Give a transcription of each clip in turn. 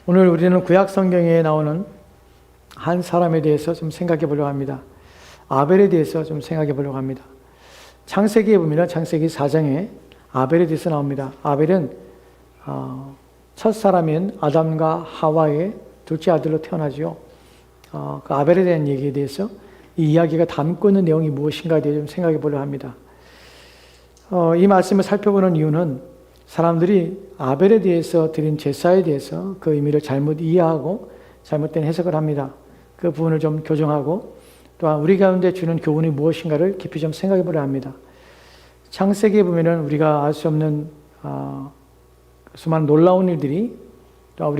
오늘 우리는 구약 성경에 나오는 한 사람에 대해서 좀 생각해 보려고 합니다. 아벨에 대해서 좀 생각해 보려고 합니다. 창세기에 보면 창세기 4장에 아벨에 대해서 나옵니다. 아벨은 첫 사람인 아담과 하와의 둘째 아들로 태어나죠. 그 아벨에 대한 얘기에 대해서 이 이야기가 담고 있는 내용이 무엇인가에 대해 좀 생각해 보려고 합니다. 이 말씀을 살펴보는 이유는 사람들이 아벨에 대해서 드린 제사에 대해서 그 의미를 잘못 이해하고 잘못된 해석을 합니다. 그 부분을 좀 교정하고 또한 우리 가운데 주는 교훈이 무엇인가를 깊이 좀 생각해 보려 합니다. 창세기에 보면은 우리가 알 수 없는 수많은 놀라운 일들이 또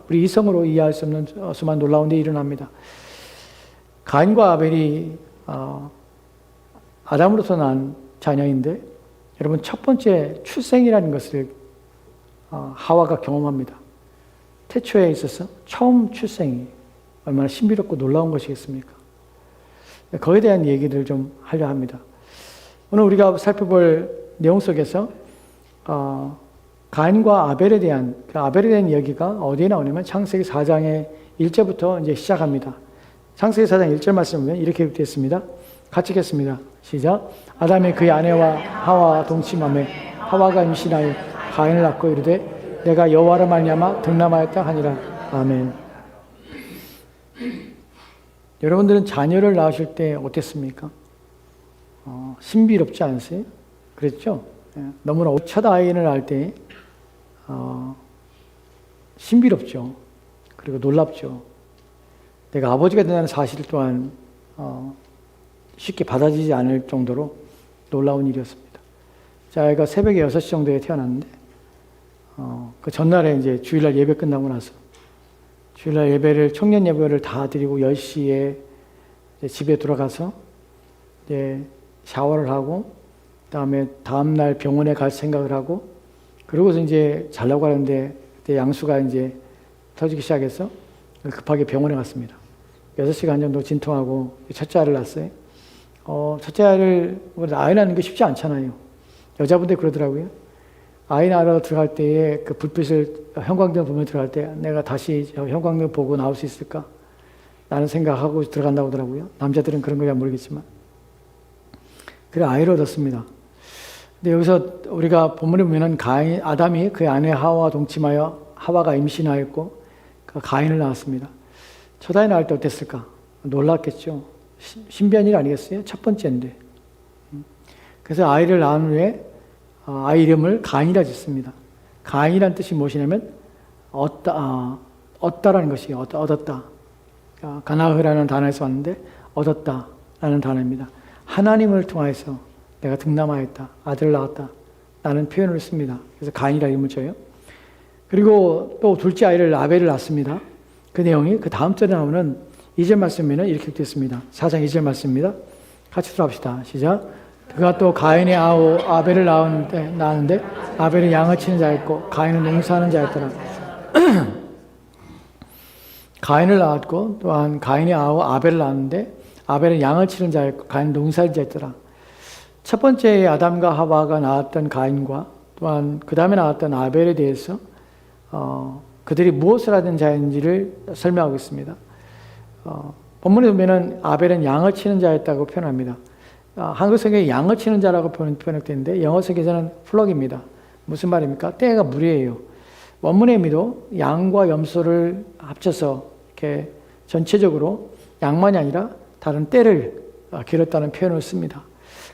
우리 이성으로 이해할 수 없는 수많은 놀라운 일이 일어납니다. 가인과 아벨이 아담으로서 난 자녀인데 여러분 첫 번째 출생이라는 것을 하와가 경험합니다. 태초에 있어서 처음 출생이 얼마나 신비롭고 놀라운 것이겠습니까? 거기에 대한 얘기를 좀 하려 합니다. 오늘 우리가 살펴볼 내용 속에서 가인과 아벨에 대한 이야기가 어디에 나오냐면 창세기 4장의 1절부터 이제 시작합니다. 창세기 4장 1절 말씀은 이렇게 되어 있습니다. 같이 읽겠습니다. 시작. 아담이 그의 아내와 하와와 동침하매 하와가 임신하여 가인을 낳고 이르되 내가 여호와로 말미암아 득남하였다 하니라. 아멘. 여러분들은 자녀를 낳으실 때 어땠습니까? 신비롭지 않으세요? 그랬죠? 너무나 첫 아이를 낳을 때 신비롭죠. 그리고 놀랍죠. 내가 아버지가 된다는 사실 또한 쉽게 받아들이지 않을 정도로 놀라운 일이었습니다. 제 아이가 새벽에 6시 정도에 태어났는데 그 전날에 이제 주일날 예배 끝나고 나서 주일날 예배를 청년 예배를 다 드리고 10시에 집에 돌아가서 이제 샤워를 하고 그다음에 다음날 병원에 갈 생각을 하고 그러고서 이제 자려고 하는데 그때 양수가 이제 터지기 시작해서 급하게 병원에 갔습니다. 6시간 정도 진통하고 첫째 아이를 낳았어요. 첫째 아이를 아이 낳는 게 쉽지 않잖아요. 여자분들 그러더라고요. 아이 낳으러 들어갈 때에 그 불빛을 형광등 보며 들어갈 때 내가 다시 형광등 보고 나올 수 있을까? 라는 생각하고 들어간다고 하더라고요. 남자들은 그런 거야 모르겠지만. 그래 아이를 얻었습니다. 근데 여기서 우리가 본문에 보면은 아담이 그의 아내 하와와 동침하여 하와가 임신하였고 그 가인을 낳았습니다. 첫 아이 낳을 때 어땠을까? 놀랐겠죠. 신비한 일 아니겠어요? 첫 번째인데. 그래서 아이를 낳은 후에 아이 이름을 가인이라 짓습니다. 가인이란 뜻이 무엇이냐면 얻다라는 것이에요. 얻었다. 가나흐라는 단어에서 왔는데 얻었다라는 단어입니다. 하나님을 통해서 내가 득남하였다. 아들을 낳았다. 라는 표현을 씁니다. 그래서 가인이라 이름을 줘요. 그리고 또 둘째 아이를 아벨을 낳습니다. 그 내용이 그 다음 절에 나오는 2절 말씀에는 이렇게 되어 있습니다. 4장 2절 말씀입니다. 같이 들어봅시다. 시작. 그가 또 가인의 아우 아벨을 낳았는데 아벨은 양을 치는 자였고 가인은 농사하는 자였더라. 가인을 낳았고 또한 가인의 아우 아벨을 낳았는데 아벨은 양을 치는 자였고 가인은 농사하는 자였더라. 첫 번째 아담과 하와가 낳았던 가인과 또한 그 다음에 낳았던 아벨에 대해서 그들이 무엇을 하던 자인지를 설명하고 있습니다. 본문에 보면은 아벨은 양을 치는 자였다고 표현합니다. 한글 성경에 양을 치는 자라고 번역되는데 영어 성경에서는 플럭입니다. 무슨 말입니까? 떼가 무리예요. 원문의 의미도 양과 염소를 합쳐서 이렇게 전체적으로 양만이 아니라 다른 떼를 기르었다는 표현을 씁니다.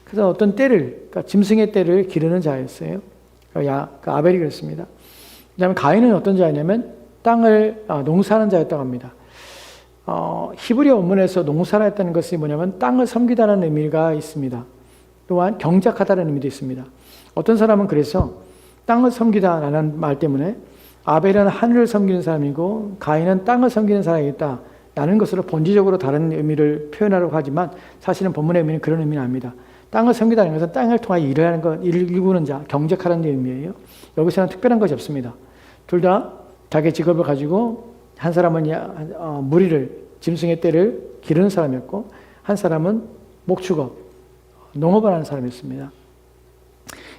그래서 어떤 떼를, 그러니까 짐승의 떼를 기르는 자였어요. 아벨이 그랬습니다. 그 다음에 가인은 어떤 자였냐면 땅을 농사하는 자였다고 합니다. 히브리어 원문에서 농사를 했다는 것이 뭐냐면 땅을 섬기다라는 의미가 있습니다. 또한 경작하다는 의미도 있습니다. 어떤 사람은 그래서 땅을 섬기다라는 말 때문에 아벨은 하늘을 섬기는 사람이고 가인은 땅을 섬기는 사람이겠다 라는 것으로 본질적으로 다른 의미를 표현하려고 하지만 사실은 본문의 의미는 그런 의미는 아닙니다. 땅을 섬기다는 것은 땅을 통하여 일구는 자, 경작하는 의미예요. 여기서는 특별한 것이 없습니다. 둘 다 자기 직업을 가지고 한 사람은 무리를, 짐승의 떼를 기르는 사람이었고 한 사람은 목축업, 농업을 하는 사람이었습니다.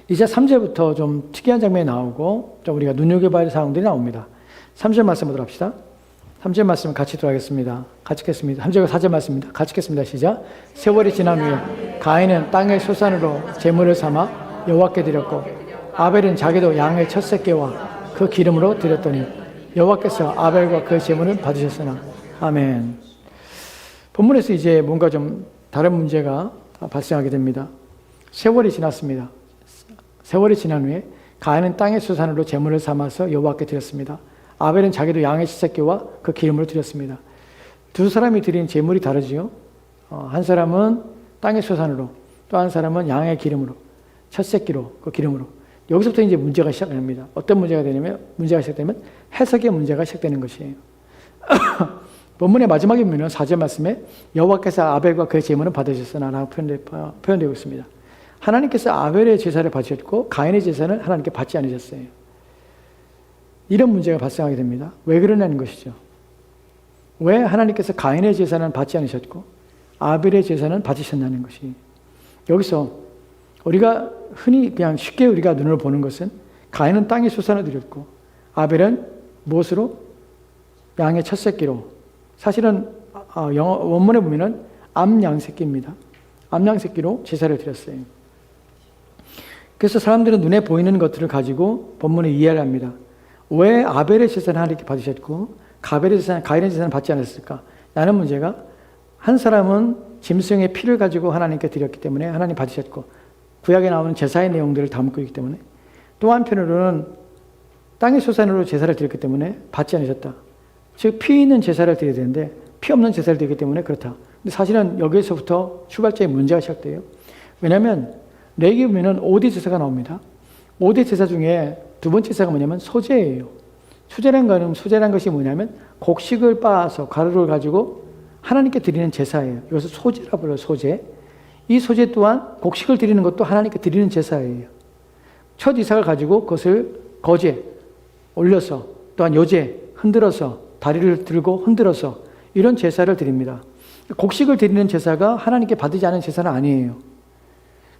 이제 3절부터 좀 특이한 장면이 나오고 좀 우리가 눈여겨봐야 할 사항들이 나옵니다. 3절 말씀 보도록 합시다. 3절 말씀 같이 들어가겠습니다. 같이 읽겠습니다. 3절과 4절 말씀입니다. 같이 읽겠습니다. 시작. 세월이 지난 후에 가인은 땅의 소산으로 제물을 삼아 여호와께 드렸고 아벨은 자기도 양의 첫 새끼와 그 기름으로 드렸더니 여호와께서 아벨과 그 제물을 받으셨으나. 아멘. 본문에서 이제 뭔가 좀 다른 문제가 발생하게 됩니다. 세월이 지났습니다. 세월이 지난 후에 가인은 땅의 소산으로 제물을 삼아서 여호와께 드렸습니다. 아벨은 자기도 양의 첫 새끼와 그 기름으로 드렸습니다. 두 사람이 드린 제물이 다르지요. 한 사람은 땅의 소산으로, 또 한 사람은 양의 기름으로, 첫 새끼로, 그 기름으로. 여기서부터 이제 문제가 시작됩니다. 어떤 문제가 되냐면, 문제가 시작되면 해석의 문제가 시작되는 것이에요. 본문의 마지막에 보면 4절 말씀에 여호와께서 아벨과 그의 제물은 받으셨으나 라고 표현되고 있습니다. 하나님께서 아벨의 제사를 받으셨고 가인의 제사는 하나님께 받지 않으셨어요. 이런 문제가 발생하게 됩니다. 왜 그러냐는 것이죠. 왜 하나님께서 가인의 제사는 받지 않으셨고 아벨의 제사는 받으셨냐는 것이. 여기서 우리가 흔히 그냥 쉽게 우리가 눈으로 보는 것은 가인은 땅의 소산을 드렸고 아벨은 무엇으로? 양의 첫 새끼로. 사실은 원문에 보면은 암양새끼입니다. 암양새끼로 제사를 드렸어요. 그래서 사람들은 눈에 보이는 것들을 가지고 본문을 이해를 합니다. 왜 아벨의 제사는 하나님께 받으셨고 가인의 제사는 받지 않았을까? 라는 문제가, 한 사람은 짐승의 피를 가지고 하나님께 드렸기 때문에 하나님 받으셨고 구약에 나오는 제사의 내용들을 담고 있기 때문에, 또 한편으로는 땅의 소산으로 제사를 드렸기 때문에 받지 않으셨다. 즉 피 있는 제사를 드려야 되는데 피 없는 제사를 드리기 때문에 그렇다. 근데 사실은 여기에서부터 출발점의 문제가 시작돼요. 왜냐하면 레위기에 보면은 5대 제사가 나옵니다. 5대 제사 중에 두 번째 제사가 뭐냐면 소제예요. 소제란 것이 뭐냐면 곡식을 빻아서 가루를 가지고 하나님께 드리는 제사예요. 이것을 소제라고 불러요. 소제. 이 소제 또한 곡식을 드리는 것도 하나님께 드리는 제사예요. 첫 이삭을 가지고 그것을 거제 올려서, 또한 여제 흔들어서, 다리를 들고 흔들어서 이런 제사를 드립니다. 곡식을 드리는 제사가 하나님께 받지 않은 제사는 아니에요.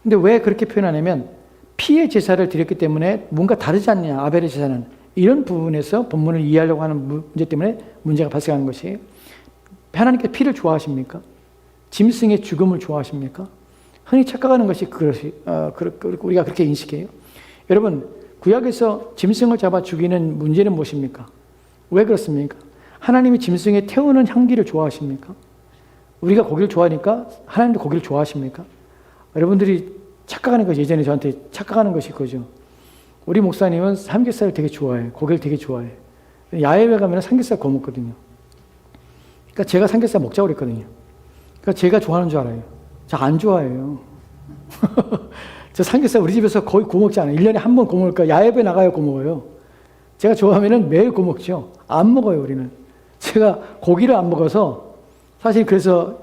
근데 왜 그렇게 표현하냐면 피의 제사를 드렸기 때문에 뭔가 다르지 않냐, 아벨의 제사는. 이런 부분에서 본문을 이해하려고 하는 문제 때문에 문제가 발생하는 것이에요. 하나님께 피를 좋아하십니까? 짐승의 죽음을 좋아하십니까? 흔히 착각하는 것이 우리가 그렇게 인식해요. 여러분, 구약에서 짐승을 잡아 죽이는 문제는 무엇입니까? 왜 그렇습니까? 하나님이 짐승의 태우는 향기를 좋아하십니까? 우리가 고기를 좋아하니까 하나님도 고기를 좋아하십니까? 여러분들이 착각하는 것이, 예전에 저한테 착각하는 것이 그거죠. 우리 목사님은 삼겹살을 되게 좋아해요. 고기를 되게 좋아해요. 야외에 가면 삼겹살 구워 먹거든요. 그러니까 제가 삼겹살 먹자고 그랬거든요. 그러니까 제가 좋아하는 줄 알아요. 저 안 좋아해요. 저 삼겹살 우리 집에서 거의 구워 먹지 않아요. 1년에 한 번 구워 먹을까? 야외에 나가야 구워 먹어요. 제가 좋아하면 매일 구워 먹죠. 안 먹어요, 우리는. 제가 고기를 안 먹어서 사실 그래서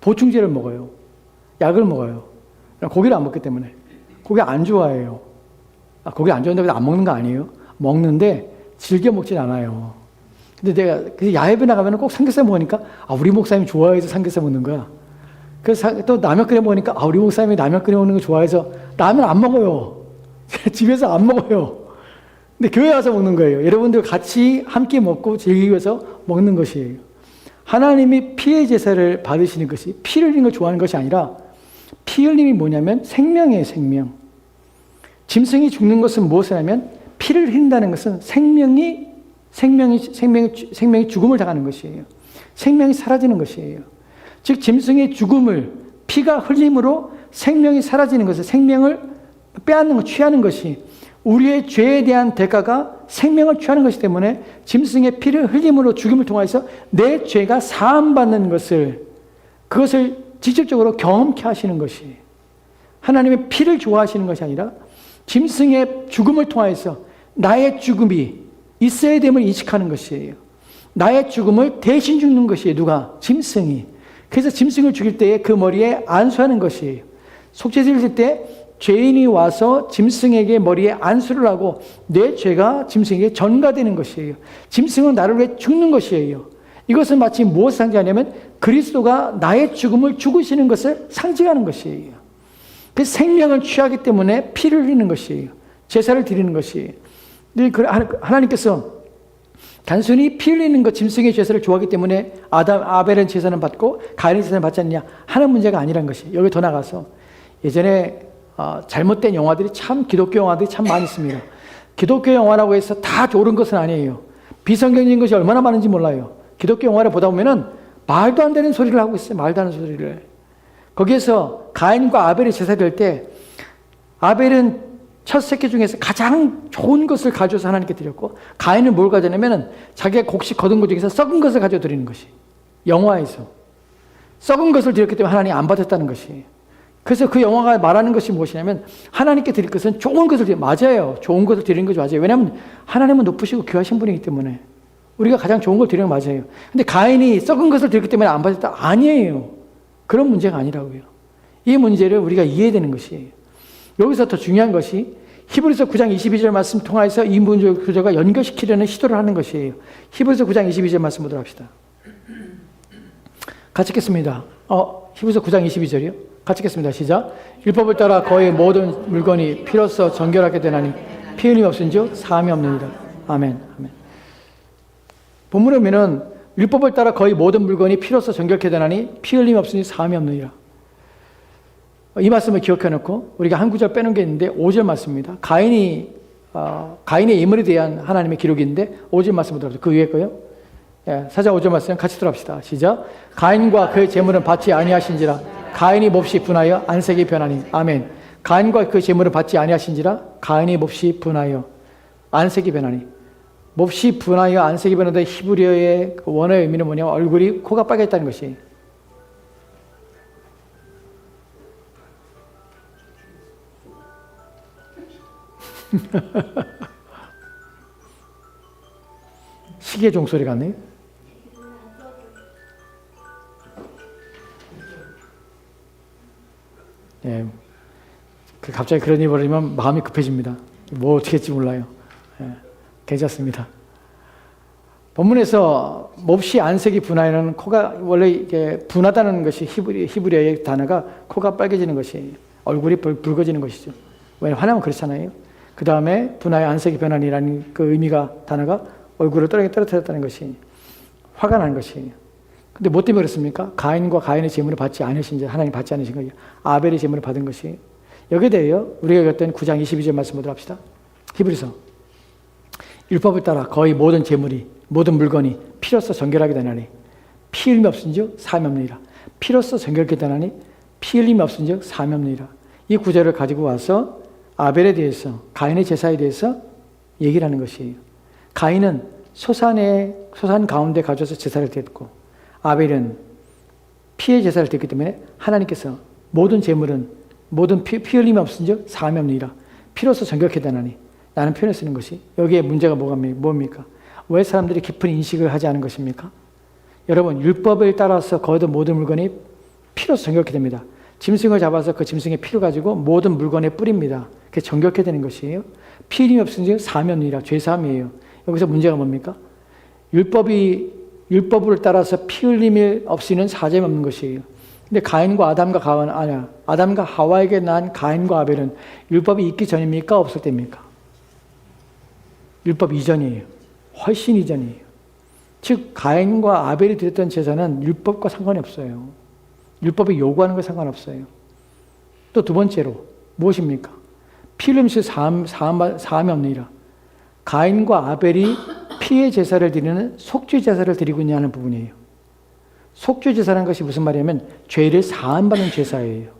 보충제를 먹어요. 약을 먹어요. 고기를 안 먹기 때문에. 고기 안 좋아해요. 고기 안 좋아한다고 해서 안 먹는 거 아니에요. 먹는데 즐겨 먹진 않아요. 근데 내가 야외에 나가면 꼭 삼겹살 먹으니까 우리 목사님이 좋아해서 삼겹살 먹는 거야. 그래서 또 라면 끓여 먹으니까 우리 목사님이 라면 끓여 먹는 거 좋아해서 라면 안 먹어요. 집에서 안 먹어요. 근데 교회 와서 먹는 거예요. 여러분들 같이 함께 먹고 즐기기 위해서 먹는 것이에요. 하나님이 피의 제사를 받으시는 것이, 피 흘리는 걸 좋아하는 것이 아니라, 피 흘림이 뭐냐면 생명이에요, 생명. 짐승이 죽는 것은 무엇이냐면, 피를 흘린다는 것은 생명이 죽음을 당하는 것이에요. 생명이 사라지는 것이에요. 즉 짐승의 죽음을 피가 흘림으로 생명이 사라지는 것을, 생명을 빼앗는 것, 취하는 것이, 우리의 죄에 대한 대가가 생명을 취하는 것이기 때문에 짐승의 피를 흘림으로 죽임을 통해서 내 죄가 사함받는 것을, 그것을 직접적으로 경험케 하시는 것이, 하나님의 피를 좋아하시는 것이 아니라 짐승의 죽음을 통해서 나의 죽음이 있어야 됨을 인식하는 것이에요. 나의 죽음을 대신 죽는 것이에요. 누가? 짐승이. 그래서 짐승을 죽일 때에 그 머리에 안수하는 것이에요. 속죄제를 질 때 죄인이 와서 짐승에게 머리에 안수를 하고 내 죄가 짐승에게 전가되는 것이에요. 짐승은 나를 위해 죽는 것이에요. 이것은 마치 무엇을 상징하냐면 그리스도가 나의 죽음을 죽으시는 것을 상징하는 것이에요. 그 생명을 취하기 때문에 피를 흘리는 것이에요. 제사를 드리는 것이에요. 하나님께서 단순히 피 흘리는 것, 짐승의 제사를 좋아하기 때문에 아벨은 제사는 받고 가인의 제사는 받지 않느냐 하는 문제가 아니란 것이. 여기 더 나가서 예전에 잘못된 영화들이 참, 기독교 영화들이 참 많이 있습니다. 기독교 영화라고 해서 다 옳은 것은 아니에요. 비성경적인 것이 얼마나 많은지 몰라요. 기독교 영화를 보다 보면은 말도 안 되는 소리를 하고 있어요. 말도 안 되는 소리를. 거기에서 가인과 아벨이 제사 드릴 때 아벨은 첫 새끼 중에서 가장 좋은 것을 가져서 하나님께 드렸고, 가인은 뭘 가져냐면은 자기가 곡식 거둔 것 중에서 썩은 것을 가져 드리는 것이. 영화에서 썩은 것을 드렸기 때문에 하나님이 안 받았다는 것이. 그래서 그 영화가 말하는 것이 무엇이냐면 하나님께 드릴 것은 좋은 것을 드리는, 맞아요. 좋은 것을 드리는 것이 맞아요. 왜냐하면 하나님은 높으시고 귀하신 분이기 때문에 우리가 가장 좋은 걸 드리는 거 맞아요. 근데 가인이 썩은 것을 드렸기 때문에 안 받았다? 아니에요. 그런 문제가 아니라고요. 이 문제를 우리가 이해해야 되는 것이에요. 여기서 더 중요한 것이 히브리서 9장 22절 말씀 통해서 이 문제 구조가 연결시키려는 시도를 하는 것이에요. 히브리서 9장 22절 말씀 보도록 합시다. 같이 읽겠습니다. 히브리서 9장 22절이요. 같이 읽겠습니다. 시작. 율법을 따라 거의 모든 물건이 피로써 정결하게 되나니 피 흘림 없은즉 사함이 없느니라. 아멘. 아멘. 본문에 보면은 율법을 따라 거의 모든 물건이 피로써 정결케 되나니 피 흘림 없으니 사함이 없느니라. 이 말씀을 기억해 놓고 우리가 한 구절 빼놓은 게 있는데 5절 말씀입니다. 가인의 예물에 대한 하나님의 기록인데 5절 말씀을 들어보세요. 그 위에 거요. 4장 5절 말씀 같이 들어봅시다. 시작. 가인과 그의 제물은 받지 아니하신지라 가인이 몹시 분하여 안색이 변하니. 아멘. 가인과 그 제물을 받지 아니하신지라 가인이 몹시 분하여 안색이 변하니. 몹시 분하여 안색이 변하다. 히브리어의 원어의 의미는 뭐냐면 얼굴이, 코가 빨개졌다는 것이. 시계 종소리 같네요. 예, 갑자기 그런 일이 벌어지면 마음이 급해집니다. 뭐 어떻게 할지 몰라요. 예, 괜찮습니다. 본문에서 몹시 안색이 분하여는 코가, 원래 이게 분하다는 것이 히브리어의 단어가 코가 빨개지는 것이, 얼굴이 붉어지는 것이죠. 왜냐하면 화나면 그렇잖아요. 그 다음에 분하여 안색이 변하니라는 그 의미가, 단어가 얼굴을 떨어뜨렸다는 것이, 화가 나는 것이에요. 근데 뭐 때문에 그렇습니까? 가인과 가인의 제물을 받지 않으신 지, 하나님 받지 않으신 거예요. 아벨의 제물을 받은 것이. 여기에 대해요, 우리가 읽었던 9장 22절 말씀 보도록 합시다. 히브리서. 율법을 따라 거의 모든 제물이, 모든 물건이 피로써 정결하게 되나니 피 흘림이 없은즉 사함이 없느니라. 피로써 정결하게 되나니 피 흘림이 없은즉 사함이 없느니라. 이 구절을 가지고 와서 아벨에 대해서, 가인의 제사에 대해서 얘기를 하는 것이에요. 가인은 소산 가운데 가져서 제사를 드렸고, 아벨은 피의 제사를 드렸기 때문에 하나님께서 모든 제물은, 모든 피 흘림이 없은즉 사함이 없느니라. 피로써 정결케 되나니, 라는 표현을 쓰는 것이, 여기에 문제가 뭡니까? 왜 사람들이 깊은 인식을 하지 않은 것입니까? 여러분, 율법을 따라서 거둔 모든 물건이 피로써 정결케 됩니다. 짐승을 잡아서 그 짐승의 피를 가지고 모든 물건에 뿌립니다. 그게 정결케 되는 것이에요. 피 흘림이 없은즉 사함이 없느니라. 죄사함이에요. 여기서 문제가 뭡니까? 율법을 따라서 피 흘림이 없이는 사죄가 없는 것이에요. 근데 가인과 아담과 하와에게 난 가인과 아벨은 율법이 있기 전입니까? 없을 때입니까? 율법 이전이에요. 훨씬 이전이에요. 즉 가인과 아벨이 드렸던 제사는 율법과 상관이 없어요. 율법이 요구하는 거 상관없어요. 또 두 번째로 무엇입니까? 피 흘림 없이 사함이 없느니라. 가인과 아벨이 피의 제사를 드리는 속죄 제사를 드리고 있냐는 부분이에요. 속죄 제사라는 것이 무슨 말이냐면 죄를 사함받는 제사예요.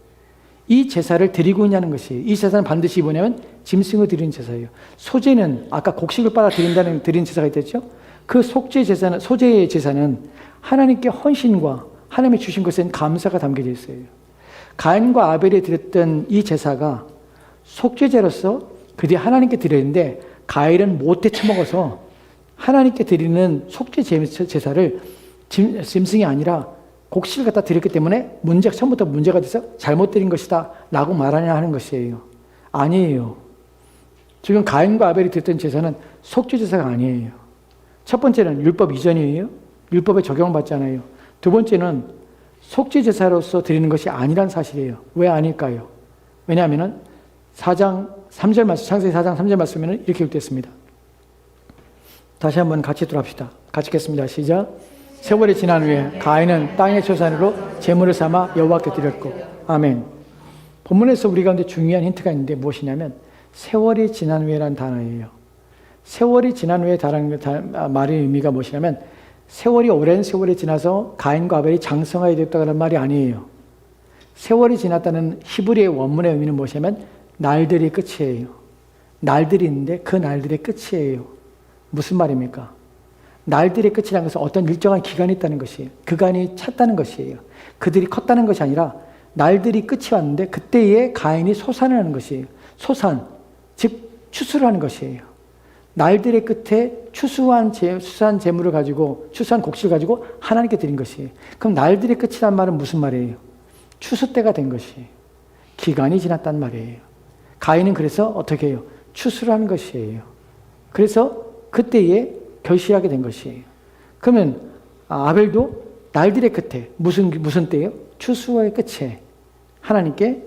이 제사를 드리고 있냐는 것이에요. 이 제사는 반드시 뭐냐면 짐승을 드리는 제사예요. 소제는 아까 곡식을 빨아 드리는 제사가 있었죠. 그 속죄 제사는, 소제의 제사는 하나님께 헌신과 하나님이 주신 것엔 감사가 담겨져 있어요. 가인과 아벨이 드렸던 이 제사가 속죄제로서 그들이 하나님께 드렸는데 가인은 못돼 처먹어서 하나님께 드리는 속죄 제사를 짐승이 아니라 곡식을 갖다 드렸기 때문에 처음부터 문제가 돼서 잘못 드린 것이다 라고 말하냐 하는 것이에요. 아니에요. 지금 가인과 아벨이 드렸던 제사는 속죄 제사가 아니에요. 첫 번째는 율법 이전이에요. 율법에 적용을 받지 않아요. 두 번째는 속죄 제사로서 드리는 것이 아니란 사실이에요. 왜 아닐까요? 왜냐하면 4장 3절 말씀, 창세기 4장 3절 말씀에는 이렇게 기록되어 있습니다. 다시 한번 같이 돌아합시다. 같이 읽겠습니다. 시작. 세월이 지난 후에 가인은 땅의 초산으로 제물을 삼아 여호와께 드렸고. 아멘. 본문에서 우리 가운데 중요한 힌트가 있는데 무엇이냐면 세월이 지난 후에라는 단어예요. 세월이 지난 후에 말의 의미가 무엇이냐면 세월이 오랜 세월이 지나서 가인과 아벨이 장성하게 됐다는 말이 아니에요. 세월이 지났다는 히브리의 원문의 의미는 무엇이냐면 날들이 끝이에요. 날들이 있는데 그 날들의 끝이에요. 무슨 말입니까? 날들의 끝이라는 것은 어떤 일정한 기간이 있다는 것이에요. 그간이 찼다는 것이에요. 그들이 컸다는 것이 아니라 날들이 끝이 왔는데 그때에 가인이 소산을 하는 것이에요. 소산, 즉 추수를 하는 것이에요. 날들의 끝에 추수한 재물을 가지고 추수한 곡식을 가지고 하나님께 드린 것이에요. 그럼 날들의 끝이란 말은 무슨 말이에요? 추수 때가 된 것이에요. 기간이 지났단 말이에요. 가인은 그래서 어떻게 해요? 추수를 하는 것이에요. 그래서 그때에 결실하게 된 것이에요. 그러면 아벨도 날들의 끝에 무슨 때예요? 추수의 끝에 하나님께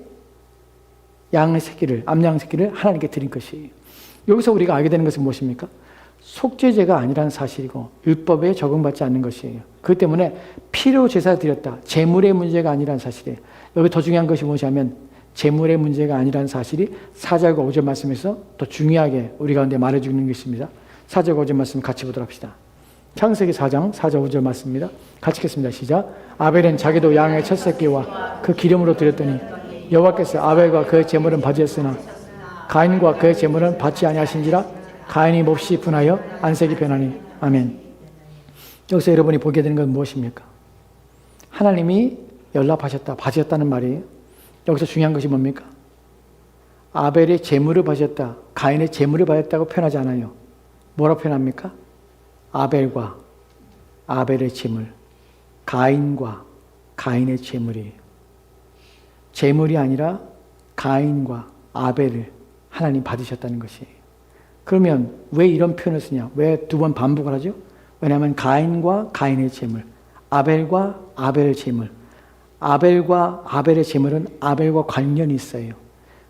양의 새끼를, 암양 새끼를 하나님께 드린 것이에요. 여기서 우리가 알게 되는 것은 무엇입니까? 속죄제가 아니라는 사실이고 율법에 적용받지 않는 것이에요. 그렇기 때문에 피로 제사를 드렸다. 제물의 문제가 아니라는 사실이에요. 여기 더 중요한 것이 무엇이냐면 제물의 문제가 아니라는 사실이 4절과 5절 말씀에서 더 중요하게 우리 가운데 말해주는 것입니다. 4절과 5절 말씀 같이 보도록 합시다. 창세기 4장 4절 5절 말씀입니다. 같이 읽겠습니다. 시작. 아벨은 자기도 양의 첫 새끼와 그 기름으로 드렸더니 여호와께서 아벨과 그의 제물은 받으셨으나 가인과 그의 제물은 받지 아니하신지라 가인이 몹시 분하여 안색이 변하니. 아멘. 여기서 여러분이 보게 되는 건 무엇입니까? 하나님이 연락하셨다, 받으셨다는 말이에요. 여기서 중요한 것이 뭡니까? 아벨의 제물을 받으셨다, 가인의 제물을 받았다고 표현하지 않아요. 뭐라고 표현합니까? 아벨과 아벨의 제물, 가인과 가인의 제물이에요. 제물이 아니라 가인과 아벨을 하나님 받으셨다는 것이에요. 그러면 왜 이런 표현을 쓰냐? 왜 두 번 반복을 하죠? 왜냐하면 가인과 가인의 제물, 아벨과 아벨의 제물, 아벨과 아벨의 제물은 아벨과 관련이 있어요.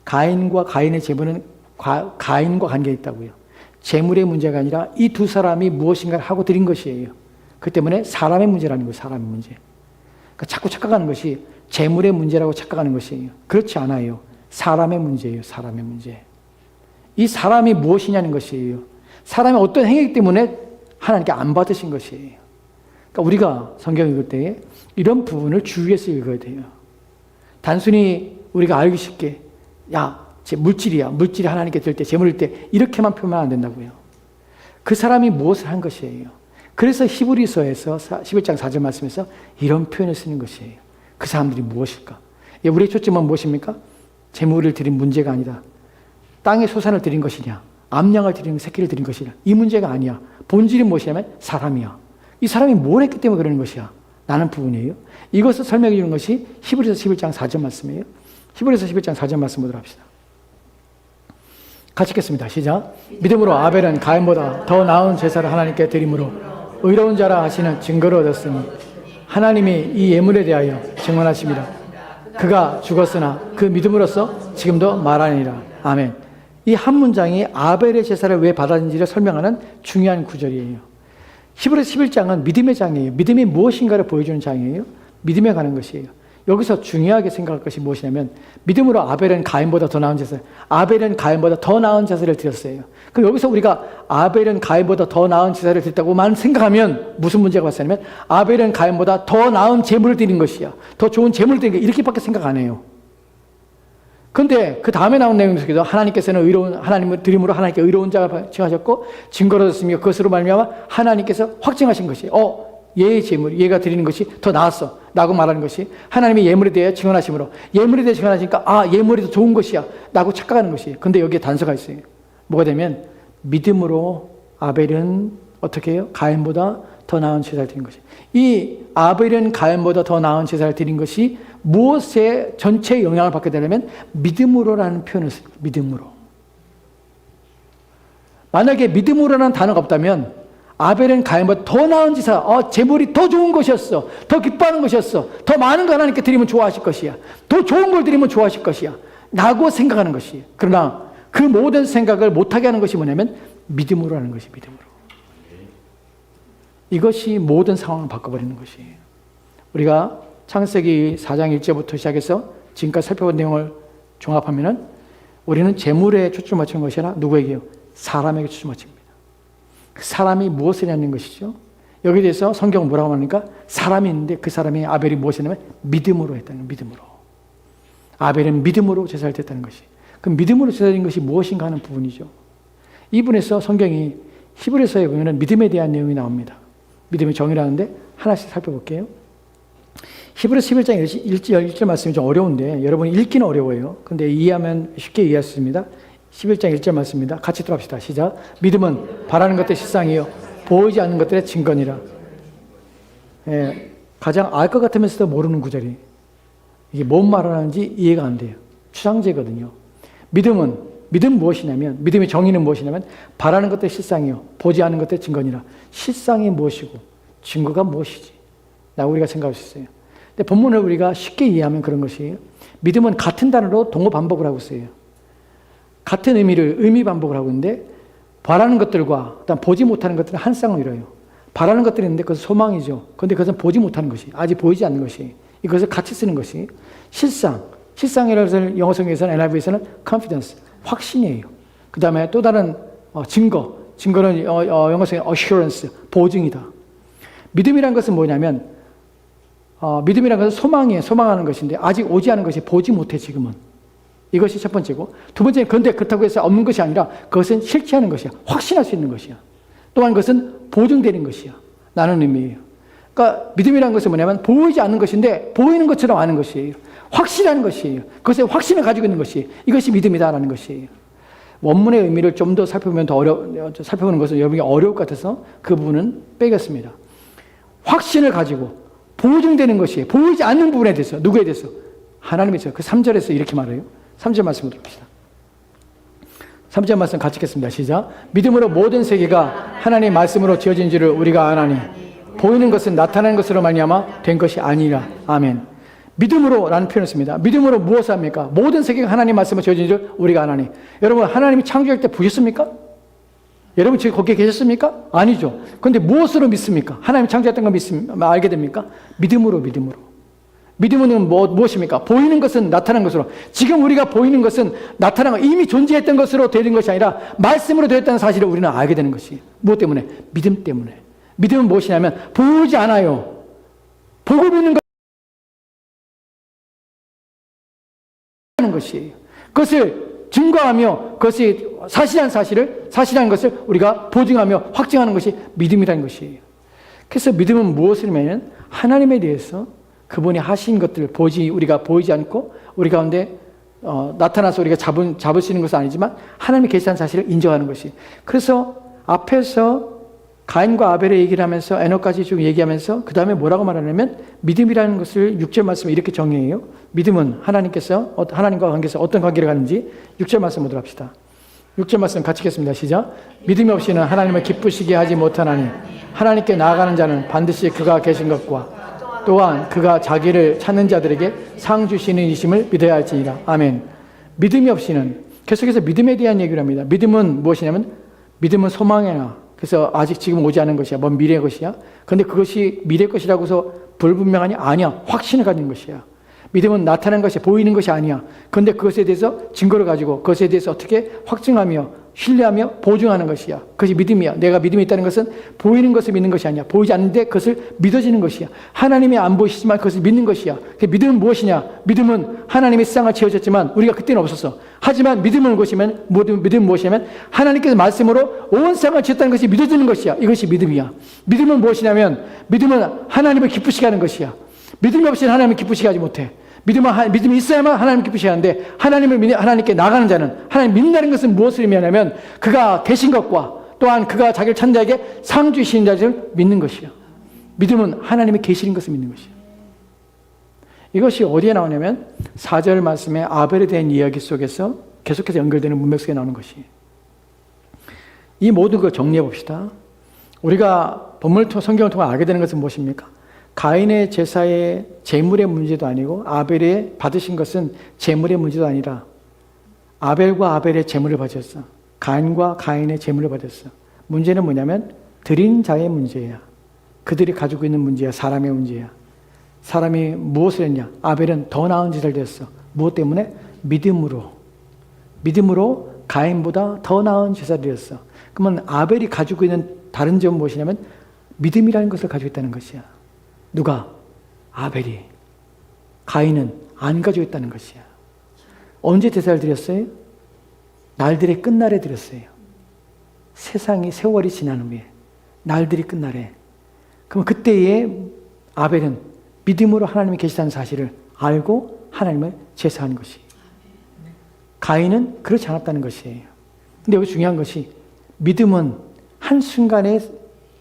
가인과 가인의 제물은 가인과 관계가 있다고요. 제물의 문제가 아니라 이 두 사람이 무엇인가를 하고 드린 것이에요. 그 때문에 사람의 문제라는 거예요. 사람의 문제. 그러니까 자꾸 착각하는 것이 제물의 문제라고 착각하는 것이에요. 그렇지 않아요. 사람의 문제예요. 사람의 문제. 이 사람이 무엇이냐는 것이에요. 사람이 어떤 행위이기 때문에 하나님께 안 받으신 것이에요. 그러니까 우리가 성경 읽을 때에 이런 부분을 주의해서 읽어야 돼요. 단순히 우리가 알기 쉽게 제 물질이야. 물질이 하나님께 드릴 때, 제물일 때 이렇게만 표현하면 안 된다고요. 그 사람이 무엇을 한 것이에요. 그래서 히브리서에서 11장 4절 말씀에서 이런 표현을 쓰는 것이에요. 그 사람들이 무엇일까? 우리의 초점은 무엇입니까? 제물을 드린 문제가 아니다. 땅의 소산을 드린 것이냐, 암양을 드린 새끼를 드린 것이냐, 이 문제가 아니야. 본질이 무엇이냐면 사람이야. 이 사람이 뭘 했기 때문에 그러는 것이야 라는 부분이에요. 이것을 설명해 주는 것이 히브리서 11장 4절 말씀이에요. 히브리서 11장 4절 말씀 보도록 합시다. 같이 읽겠습니다. 시작. 믿음으로 아벨은 가인보다 더 나은 제사를 하나님께 드림으로 의로운 자라 하시는 증거를 얻었으니 하나님이 이 예물에 대하여 증언하십니다. 그가 죽었으나 그 믿음으로써 지금도 말하니라. 아멘. 이 한 문장이 아벨의 제사를 왜 받았는지를 설명하는 중요한 구절이에요. 히브리서 11장은 믿음의 장이에요. 믿음이 무엇인가를 보여주는 장이에요. 믿음에 관한 것이에요. 여기서 중요하게 생각할 것이 무엇이냐면 믿음으로 아벨은 가인보다 더 나은 제사, 아벨은 가인보다 더 나은 제사를 드렸어요. 그럼 여기서 우리가 아벨은 가인보다 더 나은 제사를 드렸다고만 생각하면 무슨 문제가 발생하냐면 아벨은 가인보다 더 나은 제물을 드린 것이야. 더 좋은 제물을 드린 게 이렇게밖에 생각 안 해요. 그런데 그 다음에 나온 내용 속에서 하나님께서는 하나님을 드림으로 하나님께 의로운 자가 칭하셨고 증거를 얻었으며 그것으로 말미암아 하나님께서 확증하신 것이에요. 얘의 제물, 얘가 드리는 것이 더 나았어 라고 말하는 것이 하나님의 예물에 대해 증언하심으로, 예물에 대해 증언하시니까 예물이 더 좋은 것이야 라고 착각하는 것이에요. 근데 여기에 단서가 있어요. 뭐가 되면 믿음으로 아벨은 어떻게 해요? 가인보다 더 나은 제사를 드린 것이, 이 아벨은 가인보다 더 나은 제사를 드린 것이 무엇에 전체 영향을 받게 되려면 믿음으로라는 표현을 써요. 믿음으로. 만약에 믿음으로라는 단어가 없다면 아벨은 가인보다 더 나은 제사, 제물이 더 좋은 것이었어, 더 기뻐하는 것이었어, 더 많은 거 하나님께 드리면 좋아하실 것이야, 더 좋은 걸 드리면 좋아하실 것이야 라고 생각하는 것이에요. 그러나 그 모든 생각을 못하게 하는 것이 뭐냐면 믿음으로 하는 것이 믿음으로. 이것이 모든 상황을 바꿔버리는 것이에요. 우리가 창세기 4장 1절부터 시작해서 지금까지 살펴본 내용을 종합하면은 우리는 재물에 초점을 맞추는 것이 아니라 누구에게요? 사람에게 초점을 맞춥니다. 그 사람이 무엇을 하는 것이죠? 여기에 대해서 성경은 뭐라고 하니까 사람이 있는데 그 사람이 아벨이 무엇이냐면 믿음으로 했다는, 믿음으로. 아벨은 믿음으로 제사를 드렸다는 것이. 그 믿음으로 제사드린 것이 무엇인가 하는 부분이죠. 이 부분에서 성경이 히브리서에 보면 믿음에 대한 내용이 나옵니다. 믿음의 정의라는데 하나씩 살펴볼게요. 히브리서 11장 1절 말씀이 좀 어려운데 여러분이 읽기는 어려워요. 근데 이해하면 쉽게 이해할 수 있습니다. 11장 1절 말씀입니다. 같이 들어갑시다. 시작. 믿음은 바라는 것들의 실상이요 보이지 않는 것들의 증거니라. 예, 가장 알 것 같으면서도 모르는 구절이 이게 뭔 말하는지 이해가 안 돼요. 추상제거든요. 믿음 무엇이냐면, 믿음의 정의는 무엇이냐면 바라는 것들의 실상이요 보지 않는 것들의 증거니라. 실상이 무엇이고 증거가 무엇이지? 라고 우리가 생각할 수 있어요. 근데 본문을 우리가 쉽게 이해하면 그런 것이에요. 믿음은 같은 단어로 동어 반복을 하고 있어요. 같은 의미 반복을 하고 있는데 바라는 것들과 그다음 보지 못하는 것들은 한 쌍을 이뤄요. 바라는 것들이 있는데 그것은 소망이죠. 그런데 그것은 보지 못하는 것이, 아직 보이지 않는 것이, 이것을 같이 쓰는 것이 실상이라고 해서 영어 성경에서는 NIV에서는 confidence, 확신이에요. 그 다음에 또 다른 증거는 영어 성경 assurance, 보증이다. 믿음이라는 것은 뭐냐면 믿음이라는 것은 소망이에요. 소망하는 것인데 아직 오지 않은 것이 보지 못해 지금은. 이것이 첫 번째고, 두 번째는 그런데 그렇다고 해서 없는 것이 아니라 그것은 실체하는 것이야. 확신할 수 있는 것이야. 또한 그것은 보증되는 것이야. 라는 의미예요. 그러니까 믿음이라는 것은 뭐냐면 보이지 않는 것인데 보이는 것처럼 아는 것이에요. 확신하는 것이에요. 그것에 확신을 가지고 있는 것이, 이것이 믿음이다라는 것이에요. 원문의 의미를 좀 더 살펴보면 살펴보는 것은 여러분이 어려울 것 같아서 그 부분은 빼겠습니다. 확신을 가지고 보증되는 것이에요. 보이지 않는 부분에 대해서, 누구에 대해서? 하나님에 대해서. 그 3절에서 이렇게 말해요. 3절 말씀을 들읍시다. 3절 말씀 같이 읽겠습니다. 시작. 믿음으로 모든 세계가 하나님의 말씀으로 지어진 줄을 우리가 아나니 보이는 것은 나타나는 것으로 말미암아 된 것이 아니라. 아멘. 믿음으로라는 표현을 씁니다. 믿음으로 무엇을 합니까? 모든 세계가 하나님의 말씀으로 지어진 줄 우리가 아나니. 여러분, 하나님이 창조할 때 보셨습니까? 여러분 지금 거기에 계셨습니까? 아니죠. 그런데 무엇으로 믿습니까? 하나님이 창조했던 걸 알게 됩니까? 믿음으로. 믿음은 무엇입니까? 보이는 것은 나타난 것으로. 지금 우리가 보이는 것은 나타난 것, 이미 존재했던 것으로 되는 것이 아니라 말씀으로 되었다는 사실을 우리는 알게 되는 것이. 무엇 때문에? 믿음 때문에. 믿음은 무엇이냐면 보이지 않아요. 보고 믿는 것이에요. 그것을 증거하며 그것이 사실한 것을 우리가 보증하며 확증하는 것이 믿음이라는 것이에요. 그래서 믿음은 무엇이냐면 하나님에 대해서 그분이 하신 것들을 우리가 보이지 않고 우리 가운데 나타나서 우리가 잡을 수 있는 것은 아니지만 하나님이 계시한 사실을 인정하는 것이. 그래서 앞에서 가인과 아벨의 얘기를 하면서 에녹까지 쭉 얘기하면서 그 다음에 뭐라고 말하냐면 믿음이라는 것을 6절 말씀에 이렇게 정의해요. 믿음은 하나님과 관계에서 어떤 관계를 가는지 6절 말씀 보도록 합시다. 6절 말씀 같이 읽겠습니다. 시작. 믿음이 없이는 하나님을 기쁘시게 하지 못하나니 하나님께 나아가는 자는 반드시 그가 계신 것과 또한 그가 자기를 찾는 자들에게 상 주시는 이심을 믿어야 할지니라. 아멘. 믿음이 없이는, 계속해서 믿음에 대한 얘기를 합니다. 믿음은 무엇이냐면 믿음은 소망이나, 그래서 아직 지금 오지 않은 것이야. 먼 미래의 것이야. 그런데 그것이 미래의 것이라고 해서 불분명하니 아니야. 확신을 가진 것이야. 믿음은 나타나는 것이, 보이는 것이 아니야. 그런데 그것에 대해서 증거를 가지고 그것에 대해서 어떻게 확증하며 신뢰하며 보증하는 것이야. 그것이 믿음이야. 내가 믿음이 있다는 것은 보이는 것을 믿는 것이 아니야. 보이지 않는데 그것을 믿어지는 것이야. 하나님이 안 보이시지만 그것을 믿는 것이야. 믿음은 무엇이냐? 믿음은 하나님이 세상을 지어졌지만 우리가 그때는 없었어. 하지만 믿음은 무엇이냐면 하나님께서 말씀으로 온 세상을 지었다는 것이 믿어지는 것이야. 이것이 믿음이야. 믿음은 무엇이냐면 믿음은 하나님을 기쁘시게 하는 것이야. 믿음이 없이는 하나님을 기쁘시게 하지 못해. 믿음이 있어야만 하나님 기쁘시게 하는데, 하나님께 나가는 자는, 하나님 믿는다는 것은 무엇을 의미하냐면 그가 계신 것과 또한 그가 자기를 찾는 자에게 상 주시는 자를 믿는 것이야. 믿음은 하나님이 계시는 것을 믿는 것이야. 이것이 어디에 나오냐면 4절 말씀에 아벨에 대한 이야기 속에서 계속해서 연결되는 문맥 속에 나오는 것이에요. 이 모든 걸 정리해 봅시다. 우리가 성경을 통해 알게 되는 것은 무엇입니까? 가인의 제사의 제물의 문제도 아니고 아벨이 받으신 것은 제물의 문제도 아니라 아벨과 아벨의 제물을 받았어. 가인과 가인의 제물을 받았어. 문제는 뭐냐면 드린 자의 문제야. 그들이 가지고 있는 문제야. 사람의 문제야. 사람이 무엇을 했냐? 아벨은 더 나은 짓을 했어. 무엇 때문에? 믿음으로 가인보다 더 나은 제사를 드렸어. 그러면 아벨이 가지고 있는 다른 점은 무엇이냐면 믿음이라는 것을 가지고 있다는 것이야. 누가? 아벨이. 가인은 안 가지고 있다는 것이야. 언제 제사를 드렸어요? 날들의 끝날에 드렸어요. 세월이 지난 후에 날들이 끝날에. 그럼 그때에 아벨은 믿음으로 하나님이 계시다는 사실을 알고 하나님을 제사한 것이. 가인은 그렇지 않았다는 것이에요. 근데 여기 중요한 것이 믿음은 한순간의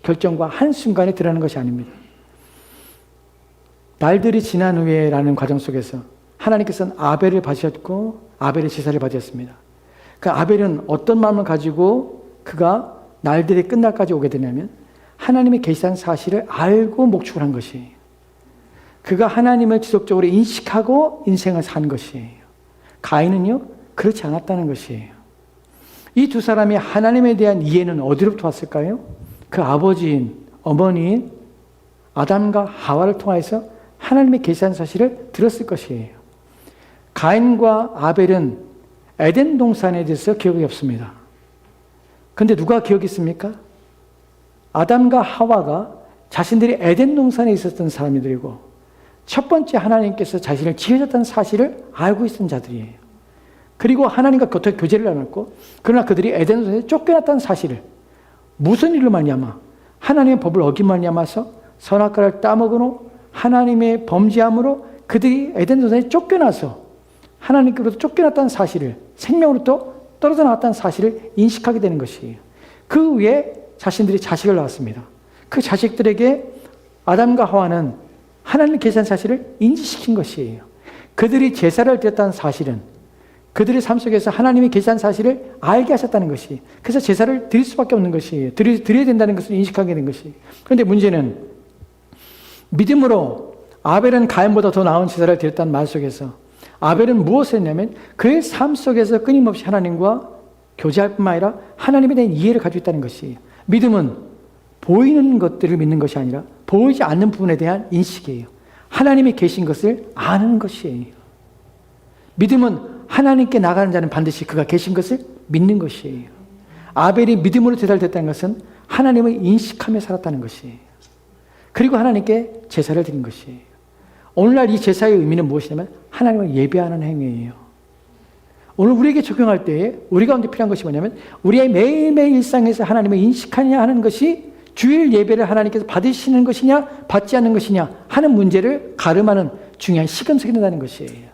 결정과 한순간에 드러나는 것이 아닙니다. 날들이 지난 후에라는 과정 속에서 하나님께서는 아벨을 받으셨고 아벨의 제사를 받으셨습니다. 그 아벨은 어떤 마음을 가지고 그가 날들이 끝날까지 오게 되냐면 하나님의 계시한 사실을 알고 목축을 한 것이에요. 그가 하나님을 지속적으로 인식하고 인생을 산 것이에요. 가인은요, 그렇지 않았다는 것이에요. 이 두 사람이 하나님에 대한 이해는 어디로부터 왔을까요? 그 아버지인, 어머니인 아담과 하와를 통해서 하나님의 계시한 사실을 들었을 것이에요. 가인과 아벨은 에덴 동산에 대해서 기억이 없습니다. 그런데 누가 기억이 있습니까? 아담과 하와가 자신들이 에덴 동산에 있었던 사람들이고 첫 번째 하나님께서 자신을 지으셨다는 사실을 알고 있던 자들이에요. 그리고 하나님과 겉에 교제를 나눴고 그러나 그들이 에덴 동산에 쫓겨났다는 사실을 무슨 일로 말미암아? 하나님의 법을 어긴 말미암아서 선악과를 따먹으로 하나님의 범죄함으로 그들이 에덴 동산에 쫓겨나서 하나님께로부터 쫓겨났다는 사실을 생명으로부터 떨어져 나왔다는 사실을 인식하게 되는 것이에요. 그 후에 자신들이 자식을 낳았습니다. 그 자식들에게 아담과 하와는 하나님의 계시한 사실을 인지시킨 것이에요. 그들이 제사를 드렸다는 사실은 그들의 삶 속에서 하나님의 계시한 사실을 알게 하셨다는 것이, 그래서 제사를 드릴 수밖에 없는 것이에요. 드려야 된다는 것을 인식하게 된 것이에요. 그런데 문제는 믿음으로 아벨은 가인보다 더 나은 제사를 드렸다는 말 속에서 아벨은 무엇을 했냐면 그의 삶 속에서 끊임없이 하나님과 교제할 뿐만 아니라 하나님에 대한 이해를 가지고 있다는 것이에요. 믿음은 보이는 것들을 믿는 것이 아니라 보이지 않는 부분에 대한 인식이에요. 하나님이 계신 것을 아는 것이에요. 믿음은 하나님께 나가는 자는 반드시 그가 계신 것을 믿는 것이에요. 아벨이 믿음으로 제사를 드렸다는 것은 하나님을 인식하며 살았다는 것이에요. 그리고 하나님께 제사를 드린 것이에요. 오늘날 이 제사의 의미는 무엇이냐면 하나님을 예배하는 행위예요. 오늘 우리에게 적용할 때에 우리 가운데 필요한 것이 뭐냐면 우리의 매일매일 일상에서 하나님을 인식하냐 하는 것이 주일 예배를 하나님께서 받으시는 것이냐 받지 않는 것이냐 하는 문제를 가름하는 중요한 시금석이 된다는 것이에요.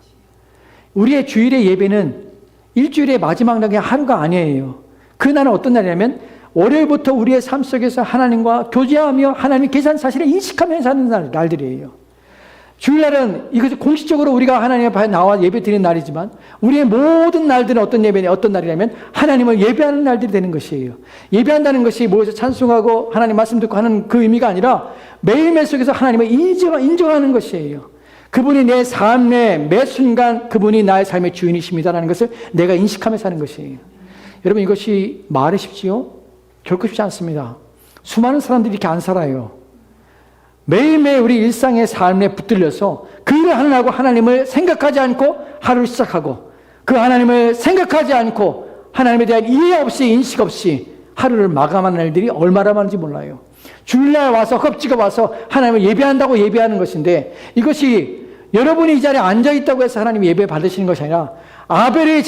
우리의 주일의 예배는 일주일의 마지막 날 그냥 하루가 아니에요. 그 날은 어떤 날이냐면 월요일부터 우리의 삶 속에서 하나님과 교제하며 하나님의 계시한 사실을 인식하면서 하는 날들이에요. 주일날은 이것이 공식적으로 우리가 하나님 앞에 나와 예배 드리는 날이지만 우리의 모든 날들은 어떤 날이냐면 하나님을 예배하는 날들이 되는 것이에요. 예배한다는 것이 모여서 찬송하고 하나님 말씀 듣고 하는 그 의미가 아니라 매일매일 속에서 하나님을 인정하는 것이에요. 그분이 내 삶의 매 순간 그분이 나의 삶의 주인이십니다라는 것을 내가 인식하며 사는 것이에요. 여러분 이것이 말이 쉽지요? 결코 쉽지 않습니다. 수많은 사람들이 이렇게 안 살아요. 매일매일 우리 일상의 삶에 붙들려서 그 일을 하느라고 하나님을 생각하지 않고 하루를 시작하고 그 하나님을 생각하지 않고 하나님에 대한 이해 없이 인식 없이 하루를 마감하는 날들이 얼마나 많은지 몰라요. 주일날 와서 껍지가 와서 하나님을 예배한다고 예배하는 것인데 이것이 여러분이 이 자리에 앉아있다고 해서 하나님 예배 받으시는 것이 아니라 아벨의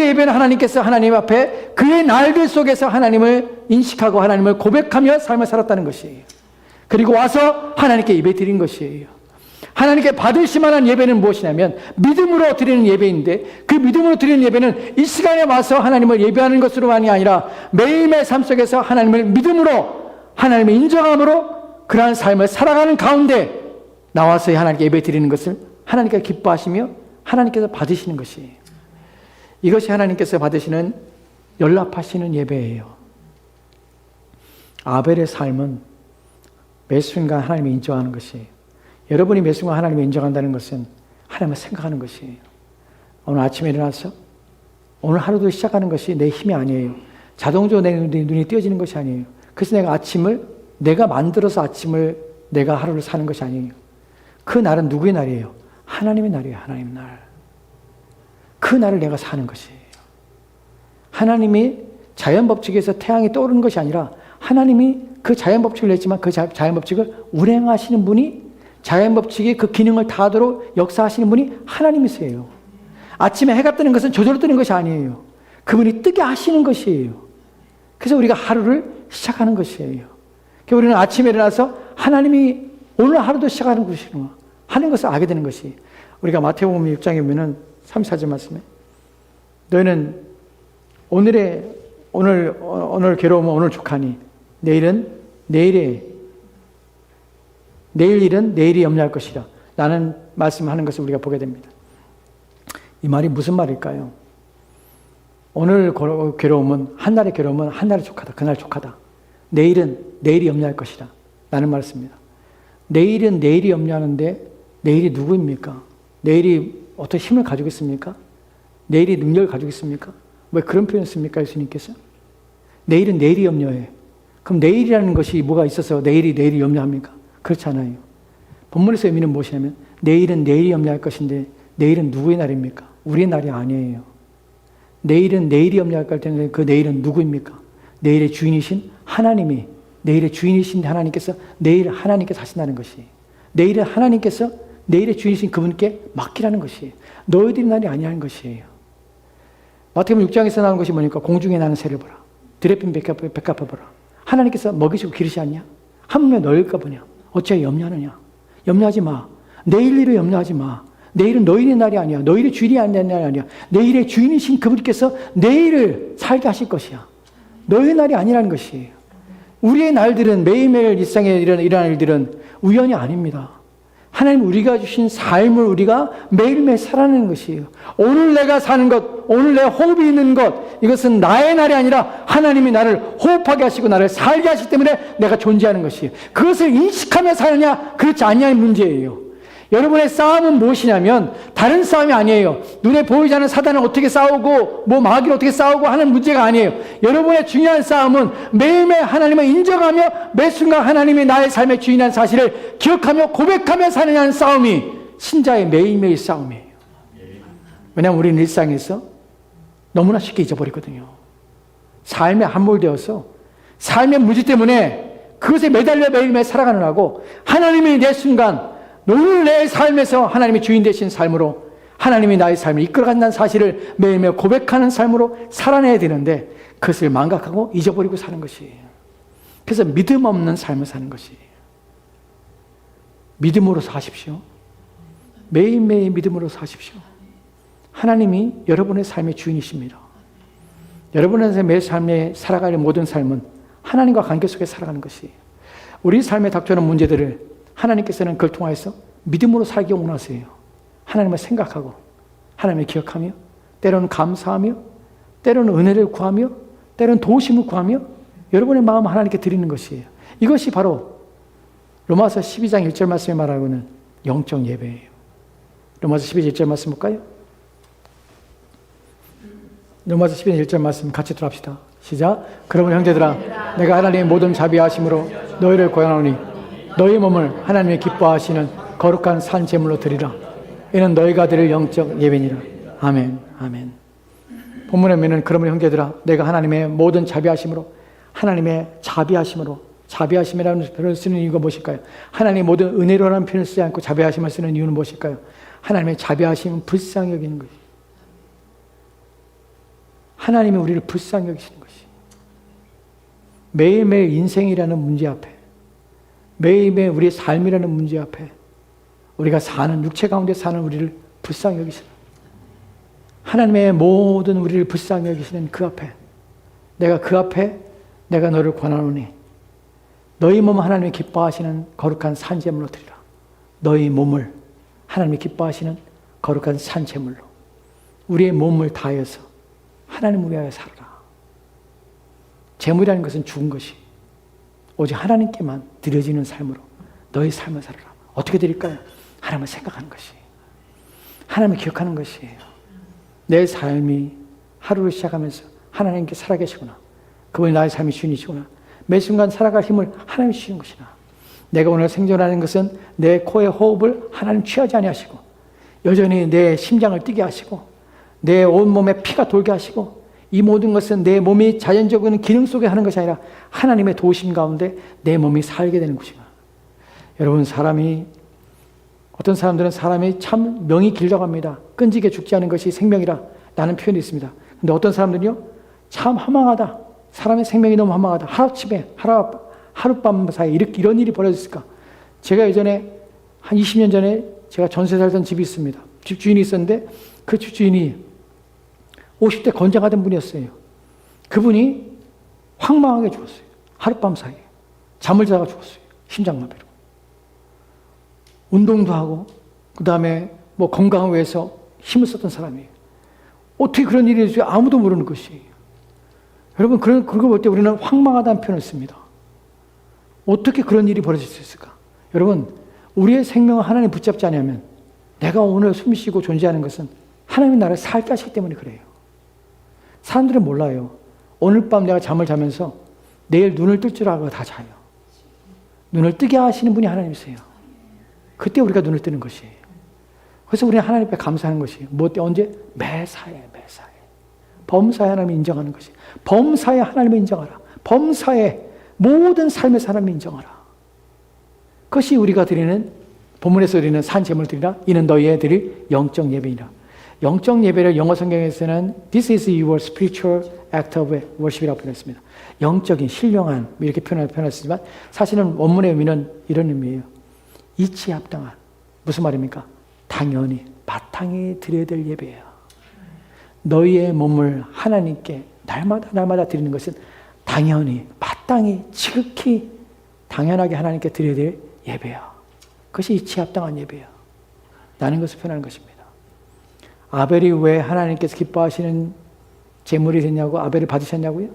예배는 하나님께서 하나님 앞에 그의 날들 속에서 하나님을 인식하고 하나님을 고백하며 삶을 살았다는 것이에요. 그리고 와서 하나님께 예배 드린 것이에요. 하나님께 받으실 만한 예배는 무엇이냐면 믿음으로 드리는 예배인데 그 믿음으로 드리는 예배는 이 시간에 와서 하나님을 예배하는 것으로만이 아니라 매일매일 삶 속에서 하나님을 믿음으로 하나님을 인정함으로 그러한 삶을 살아가는 가운데 나와서 하나님께 예배 드리는 것을 하나님께서 기뻐하시며 하나님께서 받으시는 것이에요. 이것이 하나님께서 받으시는 연락하시는 예배예요. 아벨의 삶은 매 순간 하나님을 인정하는 것이에요. 여러분이 매 순간 하나님을 인정한다는 것은 하나님을 생각하는 것이에요. 오늘 아침에 일어나서 오늘 하루도 시작하는 것이 내 힘이 아니에요. 자동적으로 내 눈이 띄어지는 것이 아니에요. 그래서 내가 아침을 내가 만들어서 아침을 내가 하루를 사는 것이 아니에요. 그 날은 누구의 날이에요? 하나님의 날이에요. 하나님의 날. 그 날을 내가 사는 것이에요. 하나님이 자연법칙에서 태양이 떠오르는 것이 아니라 하나님이 그 자연법칙을 냈지만 그 자연법칙을 운행하시는 분이, 자연법칙의 그 기능을 다하도록 역사하시는 분이 하나님이세요. 아침에 해가 뜨는 것은 저절로 뜨는 것이 아니에요. 그분이 뜨게 하시는 것이에요. 그래서 우리가 하루를 시작하는 것이에요. 그러니까 우리는 아침에 일어나서 하나님이 오늘 하루도 시작하는 것이구나 하는 것을 알게 되는 것이, 우리가 마태복음 6장에 보면은 34절 말씀에 너희는 오늘 괴로우면 오늘 족하니 내일 일은 내일이 염려할 것이라 라는 말씀하는 것을 우리가 보게 됩니다. 이 말이 무슨 말일까요? 오늘 괴로움은, 한날의 괴로움은 한날이 족하다, 그날 족하다. 내일은 내일이 염려할 것이다 라는 말씀입니다. 내일은 내일이 염려하는데 내일이 누구입니까? 내일이 어떤 힘을 가지고 있습니까? 내일이 능력을 가지고 있습니까? 왜 그런 표현을 씁니까? 예수님께서? 내일은 내일이 염려해. 그럼 내일이라는 것이 뭐가 있어서 내일이 염려합니까? 그렇지 않아요. 본문에서 의미는 무엇이냐면 내일은 내일이 염려할 것인데 내일은 누구의 날입니까? 우리의 날이 아니에요. 내일은 내일이 염려할 것 텐데 그 내일은 누구입니까? 내일의 주인이신 하나님이, 내일의 주인이신 하나님께서 내일 하나님께서 하신다는 것이, 내일은 하나님께서 내일의 주인이신 그분께 맡기라는 것이에요. 너희들의 날이 아니라는 것이에요. 마태복음 6장에서 나오는 것이 뭐니까 공중에 나는 새를 보라. 들에 핀 백합화 보라. 하나님께서 먹이시고 기르시 않냐? 하물며 너희일까 보냐? 어찌하여 염려하느냐? 염려하지 마. 내일 일을 염려하지 마. 내일은 너희의 날이 아니야. 너희의 주인이 아닌 날이 아니야. 내일의 주인이신 그분께서 내일을 살게 하실 것이야. 너희의 날이 아니라는 것이에요. 우리의 날들은, 매일매일 일상에 일어나는 일들은 우연이 아닙니다. 하나님 우리가 주신 삶을 우리가 매일매일 살아내는 것이에요. 오늘 내가 사는 것, 오늘 내 호흡이 있는 것, 이것은 나의 날이 아니라 하나님이 나를 호흡하게 하시고 나를 살게 하시기 때문에 내가 존재하는 것이에요. 그것을 인식하며 사느냐, 그렇지 않냐의 문제예요. 여러분의 싸움은 무엇이냐면 다른 싸움이 아니에요. 눈에 보이지 않는 사단을 어떻게 싸우고 마귀를 어떻게 싸우고 하는 문제가 아니에요. 여러분의 중요한 싸움은 매일매일 하나님을 인정하며 매 순간 하나님이 나의 삶의 주인이라는 사실을 기억하며 고백하며 사느냐는 싸움이 신자의 매일매일 싸움이에요. 왜냐하면 우리는 일상에서 너무나 쉽게 잊어버리거든요. 삶에 함몰되어서 삶의 무지 때문에 그것에 매달려 매일매일 살아가느라고, 하나님이 내 순간 오늘 내 삶에서 하나님이 주인 되신 삶으로 하나님이 나의 삶을 이끌어간다는 사실을 매일매일 고백하는 삶으로 살아내야 되는데 그것을 망각하고 잊어버리고 사는 것이에요. 그래서 믿음 없는 삶을 사는 것이에요. 믿음으로 사십시오. 매일매일 믿음으로 사십시오. 하나님이 여러분의 삶의 주인이십니다. 여러분의 매 삶에 살아가는 모든 삶은 하나님과 관계 속에 살아가는 것이에요. 우리 삶에 닥쳐오는 문제들을 하나님께서는 그걸 통해서 믿음으로 살기 원하세요. 하나님을 생각하고 하나님을 기억하며 때로는 감사하며 때로는 은혜를 구하며 때로는 도우심을 구하며 여러분의 마음을 하나님께 드리는 것이에요. 이것이 바로 로마서 12장 1절 말씀에 말하고 있는 영적 예배예요. 로마서 12장 1절 말씀 볼까요? 로마서 12장 1절 말씀 같이 들어갑시다. 시작. 그러면 형제들아, 내가 하나님의 모든 자비하심으로 너희를 고용하노니 너희 몸을 하나님의 기뻐하시는 거룩한 산 제물로 드리라. 이는 너희가 드릴 영적 예배니라. 아멘. 아멘. 본문에 보면 그러면 형제들아, 내가 하나님의 모든 자비하심으로, 하나님의 자비하심이라는 표현을 쓰는 이유가 무엇일까요? 하나님의 모든 은혜로라는 표현을 쓰지 않고 자비하심을 쓰는 이유는 무엇일까요? 하나님의 자비하심은 불쌍히 여기는 것이, 하나님이 우리를 불쌍히 여기시는 것이, 매일매일 인생이라는 문제 앞에, 매일매일 우리의 삶이라는 문제 앞에 우리가 사는, 육체 가운데 사는 우리를 불쌍히 여기시는, 하나님의 모든 우리를 불쌍히 여기시는 그 앞에, 내가 너를 권하노니 너희 몸을 하나님이 기뻐하시는 거룩한 산제물로 드리라. 너희 몸을 하나님이 기뻐하시는 거룩한 산제물로, 우리의 몸을 다해서 하나님을 위하여 살아라. 제물이라는 것은 죽은 것이 오직 하나님께만 드려지는 삶으로 너희 삶을 살아라. 어떻게 드릴까요? 하나님을 생각하는 것이, 하나님을 기억하는 것이에요. 내 삶이 하루를 시작하면서 하나님께 살아계시구나, 그분이 나의 삶의 주인이시구나, 매 순간 살아갈 힘을 하나님이 주시는 것이다. 내가 오늘 생존하는 것은 내 코의 호흡을 하나님 취하지 아니하시고 여전히 내 심장을 뛰게 하시고 내 온몸에 피가 돌게 하시고 이 모든 것은 내 몸이 자연적인 기능 속에 하는 것이 아니라 하나님의 도우심 가운데 내 몸이 살게 되는 것이다. 여러분, 어떤 사람들은 사람이 참 명이 길다고 합니다. 끈질게 죽지 않은 것이 생명이라 라는 표현이 있습니다. 근데 어떤 사람들은요, 참 허망하다. 사람의 생명이 너무 허망하다. 하룻밤 사이에 이런 일이 벌어졌을까? 제가 예전에 한 20년 전에 제가 전세 살던 집이 있습니다. 집 주인이 있었는데 그 집 주인이 50대 건장하던 분이었어요. 그분이 황망하게 죽었어요. 하룻밤 사이에. 잠을 자다가 죽었어요. 심장마비로. 운동도 하고 그 다음에 건강을 위해서 힘을 썼던 사람이에요. 어떻게 그런 일이 있어요? 아무도 모르는 것이에요. 여러분, 그걸 볼 때 우리는 황망하다는 표현을 씁니다. 어떻게 그런 일이 벌어질 수 있을까? 여러분, 우리의 생명을 하나님 붙잡지 않으면 내가 오늘 숨쉬고 존재하는 것은 하나님이 나를 살게 하시기 때문에 그래요. 사람들은 몰라요. 오늘 밤 내가 잠을 자면서 내일 눈을 뜰 줄 알고 다 자요. 눈을 뜨게 하시는 분이 하나님이세요. 그때 우리가 눈을 뜨는 것이에요. 그래서 우리는 하나님 앞에 감사하는 것이에요. 언제? 매사에. 범사에 하나님을 인정하는 것이에요. 범사에 하나님을 인정하라. 범사에 모든 삶의 사람을 인정하라. 그것이 우리가 드리는, 본문에서 드리는 산 제물을 드리라. 이는 너희의 드릴 영적 예배이라. 영적 예배를 영어 성경에서는 This is your spiritual act of worship이라고 표현했습니다. 영적인, 신령한 이렇게 표현했지만 사실은 원문의 의미는 이런 의미예요. 이치에 합당한. 무슨 말입니까? 당연히 마땅히 드려야 될 예배예요. 너희의 몸을 하나님께 날마다 드리는 것은 당연히 마땅히 지극히 당연하게 하나님께 드려야 될 예배야. 그것이 이치에 합당한 예배야. 라는 것을 표현하는 것입니다. 아벨이 왜 하나님께서 기뻐하시는 제물이 됐냐고, 아벨을 받으셨냐고요?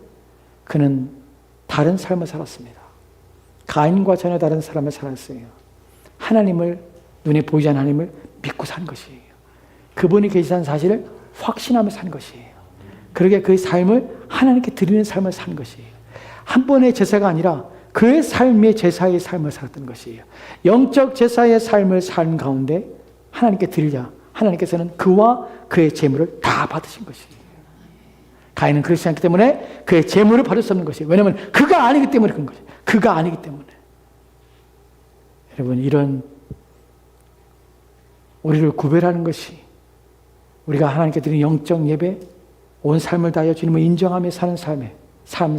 그는 다른 삶을 살았습니다. 가인과 전혀 다른 삶을 살았어요. 하나님을, 눈에 보이지 않는 하나님을 믿고 산 것이에요. 그분이 계시다는 사실을 확신하며 산 것이에요. 그러게 그 삶을 하나님께 드리는 삶을 산 것이에요. 한 번의 제사가 아니라 그의 삶의 제사의 삶을 살았던 것이에요. 영적 제사의 삶을 산 가운데 하나님께 드리자. 하나님께서는 그와 그의 제물을 다 받으신 것이에요. 가인은 그렇지 않기 때문에 그의 제물을 받을 수 없는 것이에요. 왜냐하면 그가 아니기 때문에 그런 것이에요. 그가 아니기 때문에. 여러분, 이런 우리를 구별하는 것이 우리가 하나님께 드리는 영적 예배, 온 삶을 다하여 주님을 인정하며 사는 삶의 삶.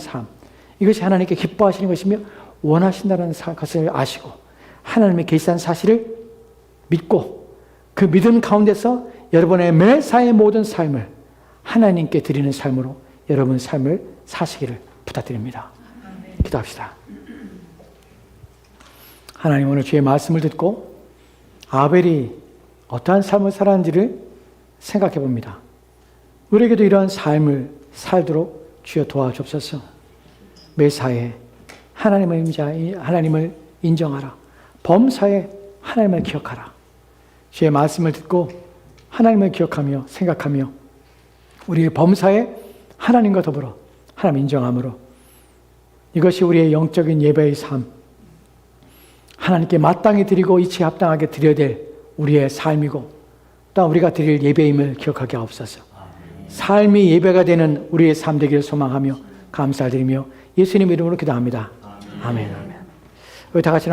이것이 하나님께 기뻐하시는 것이며 원하신다는 것을 아시고 하나님의 계시한 사실을 믿고 그 믿음 가운데서 여러분의 매사의 모든 삶을 하나님께 드리는 삶으로 여러분 삶을 사시기를 부탁드립니다. 기도합시다. 하나님, 오늘 주의 말씀을 듣고 아벨이 어떠한 삶을 살았는지를 생각해 봅니다. 우리에게도 이러한 삶을 살도록 주여 도와주옵소서. 매사에 하나님을 인정하라. 범사에 하나님을 기억하라. 주의 말씀을 듣고 하나님을 기억하며 생각하며 우리의 범사에 하나님과 더불어 하나님 인정함으로 이것이 우리의 영적인 예배의 삶, 하나님께 마땅히 드리고 이치에 합당하게 드려야 될 우리의 삶이고 또 우리가 드릴 예배임을 기억하게 하옵소서. 삶이 예배가 되는 우리의 삶 되기를 소망하며 감사드리며 예수님 이름으로 기도합니다. 아멘. 우리 다 같이